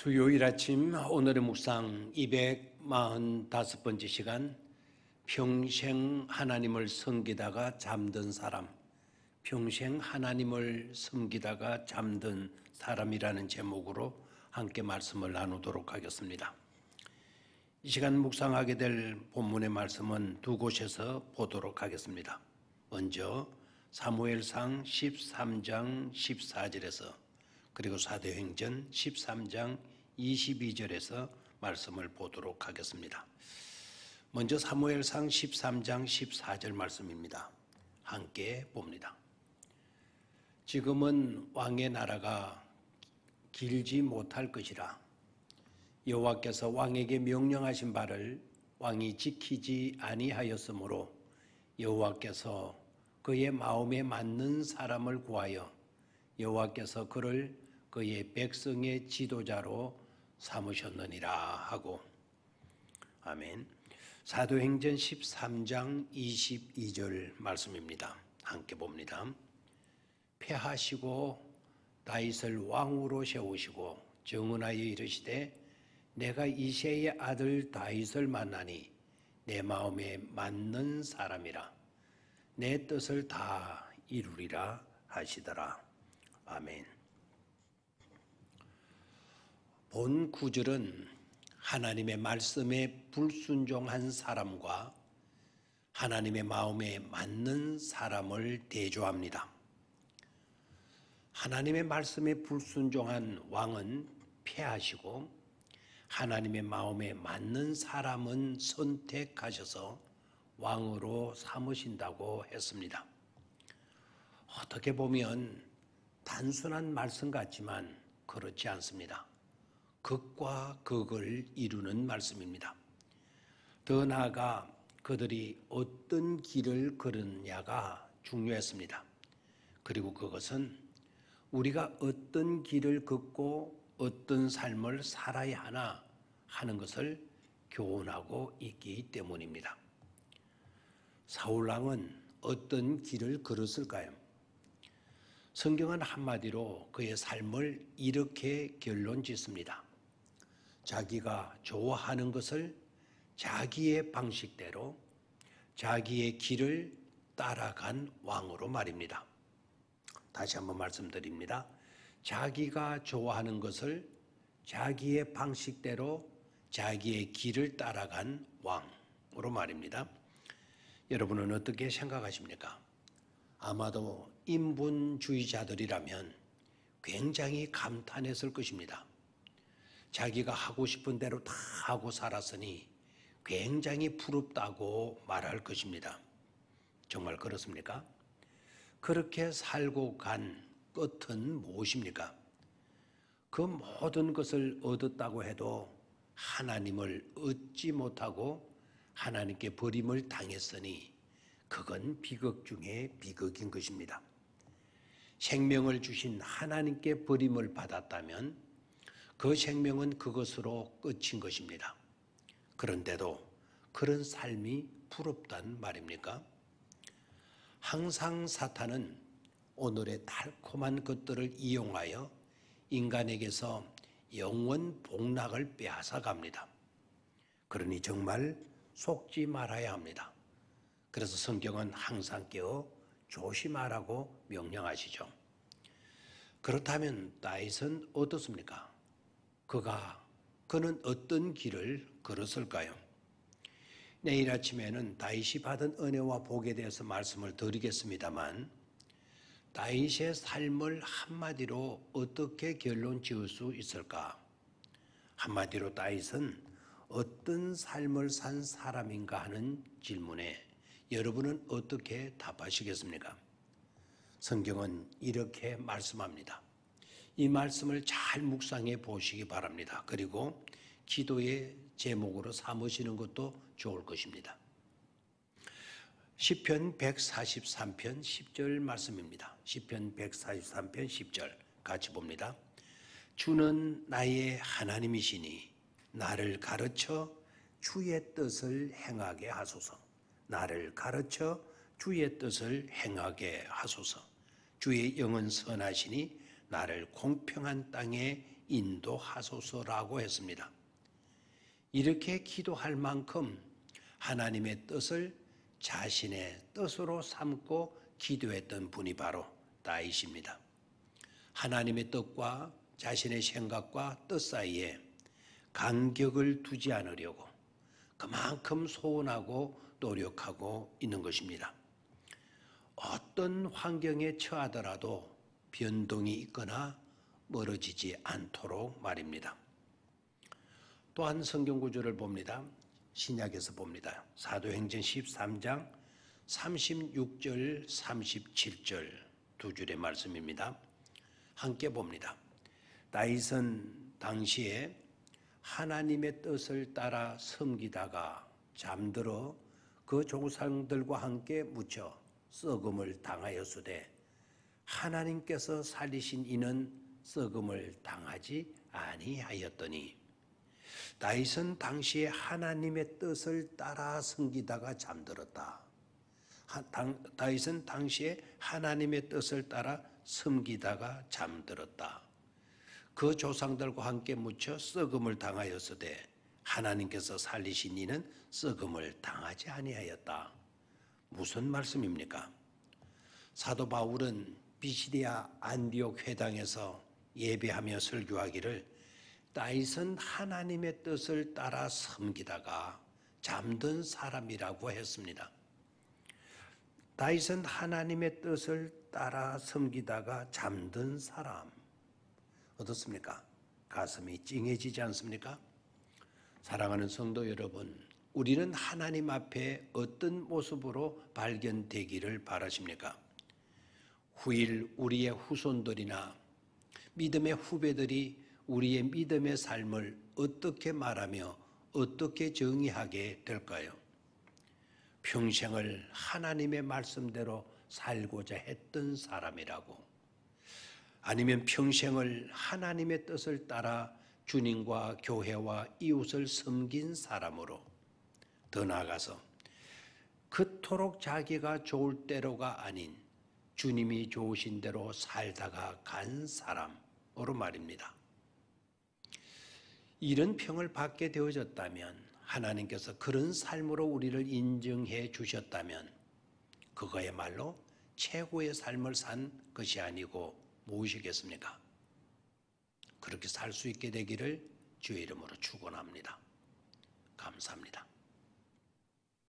수요일 아침 오늘의 묵상 245번째 시간, 평생 하나님을 섬기다가 잠든 사람, 평생 하나님을 섬기다가 잠든 사람이라는 제목으로 함께 말씀을 나누도록 하겠습니다. 이 시간 묵상하게 될 본문의 말씀은 두 곳에서 보도록 하겠습니다. 먼저 사무엘상 13장 14절에서 그리고 사도행전 13장 22절에서 말씀을 보도록 하겠습니다. 먼저 사무엘상 13장 14절 말씀입니다. 함께 봅니다. 지금은 왕의 나라가 길지 못할 것이라. 여호와께서 왕에게 명령하신 바를 왕이 지키지 아니하였으므로 여호와께서 그의 마음에 맞는 사람을 구하여 여호와께서 그를 그의 백성의 지도자로 삼으셨느니라 하고, 아멘. 사도행전 13장 22절 말씀입니다. 함께 봅니다. 패하시고 다윗을 왕으로 세우시고 정언하여 이르시되 내가 이새의 아들 다윗을 만나니 내 마음에 맞는 사람이라 내 뜻을 다 이루리라 하시더라. 아멘. 본 구절은 하나님의 말씀에 불순종한 사람과 하나님의 마음에 맞는 사람을 대조합니다. 하나님의 말씀에 불순종한 왕은 패하시고 하나님의 마음에 맞는 사람은 선택하셔서 왕으로 삼으신다고 했습니다. 어떻게 보면 단순한 말씀 같지만 그렇지 않습니다. 극과 극을 이루는 말씀입니다. 더 나아가 그들이 어떤 길을 걸었냐가 중요했습니다. 그리고 그것은 우리가 어떤 길을 걷고 어떤 삶을 살아야 하나 하는 것을 교훈하고 있기 때문입니다. 사울왕은 어떤 길을 걸었을까요? 성경은 한마디로 그의 삶을 이렇게 결론 짓습니다. 자기가 좋아하는 것을 자기의 방식대로 자기의 길을 따라간 왕으로 말입니다. 다시 한번 말씀드립니다. 자기가 좋아하는 것을 자기의 방식대로 자기의 길을 따라간 왕으로 말입니다. 여러분은 어떻게 생각하십니까? 아마도 인본주의자들이라면 굉장히 감탄했을 것입니다. 자기가 하고 싶은 대로 다 하고 살았으니 굉장히 부럽다고 말할 것입니다. 정말 그렇습니까? 그렇게 살고 간 끝은 무엇입니까? 그 모든 것을 얻었다고 해도 하나님을 얻지 못하고 하나님께 버림을 당했으니 그건 비극 중에 비극인 것입니다. 생명을 주신 하나님께 버림을 받았다면 그 생명은 그것으로 끝인 것입니다. 그런데도 그런 삶이 부럽단 말입니까? 항상 사탄은 오늘의 달콤한 것들을 이용하여 인간에게서 영원 복락을 빼앗아 갑니다. 그러니 정말 속지 말아야 합니다. 그래서 성경은 항상 깨어 조심하라고 명령하시죠. 그렇다면 다윗은 어떻습니까? 그는 어떤 길을 걸었을까요? 내일 아침에는 다윗이 받은 은혜와 복에 대해서 말씀을 드리겠습니다만 다윗의 삶을 한마디로 어떻게 결론 지을 수 있을까? 한마디로 다윗은 어떤 삶을 산 사람인가 하는 질문에 여러분은 어떻게 답하시겠습니까? 성경은 이렇게 말씀합니다. 이 말씀을 잘 묵상해 보시기 바랍니다. 그리고 기도의 제목으로 삼으시는 것도 좋을 것입니다. 시편 143편 10절 말씀입니다. 시편 143편 10절 같이 봅니다. 주는 나의 하나님이시니 나를 가르쳐 주의 뜻을 행하게 하소서. 나를 가르쳐 주의 뜻을 행하게 하소서. 주의 영은 선하시니 나를 공평한 땅에 인도하소서라고 했습니다. 이렇게 기도할 만큼 하나님의 뜻을 자신의 뜻으로 삼고 기도했던 분이 바로 다윗입니다. 하나님의 뜻과 자신의 생각과 뜻 사이에 간격을 두지 않으려고 그만큼 소원하고 노력하고 있는 것입니다. 어떤 환경에 처하더라도 변동이 있거나 멀어지지 않도록 말입니다. 또한 성경 구절을 봅니다. 신약에서 봅니다. 사도행전 13장 36절 37절 두 줄의 말씀입니다. 함께 봅니다. 다윗은 당시에 하나님의 뜻을 따라 섬기다가 잠들어 그 조상들과 함께 묻혀 썩음을 당하였으되 하나님께서 살리신 이는 썩음을 당하지 아니하였더니. 다윗은 당시에 하나님의 뜻을 따라 섬기다가 잠들었다. 다윗은 당시에 하나님의 뜻을 따라 섬기다가 잠들었다. 그 조상들과 함께 묻혀 썩음을 당하였으되 하나님께서 살리신 이는 썩음을 당하지 아니하였다. 무슨 말씀입니까? 사도 바울은 비시디아 안디옥 회당에서 예배하며 설교하기를 다윗은 하나님의 뜻을 따라 섬기다가 잠든 사람이라고 했습니다. 다윗은 하나님의 뜻을 따라 섬기다가 잠든 사람. 어떻습니까? 가슴이 찡해지지 않습니까? 사랑하는 성도 여러분, 우리는 하나님 앞에 어떤 모습으로 발견되기를 바라십니까? 후일 우리의 후손들이나 믿음의 후배들이 우리의 믿음의 삶을 어떻게 말하며 어떻게 정의하게 될까요? 평생을 하나님의 말씀대로 살고자 했던 사람이라고, 아니면 평생을 하나님의 뜻을 따라 주님과 교회와 이웃을 섬긴 사람으로, 더 나아가서 그토록 자기가 좋을 대로가 아닌 주님이 좋으신 대로 살다가 간 사람으로 말입니다. 이런 평을 받게 되어졌다면, 하나님께서 그런 삶으로 우리를 인정해 주셨다면 그거야말로 최고의 삶을 산 것이 아니고 무엇이겠습니까? 그렇게 살 수 있게 되기를 주의 이름으로 축원합니다. 감사합니다.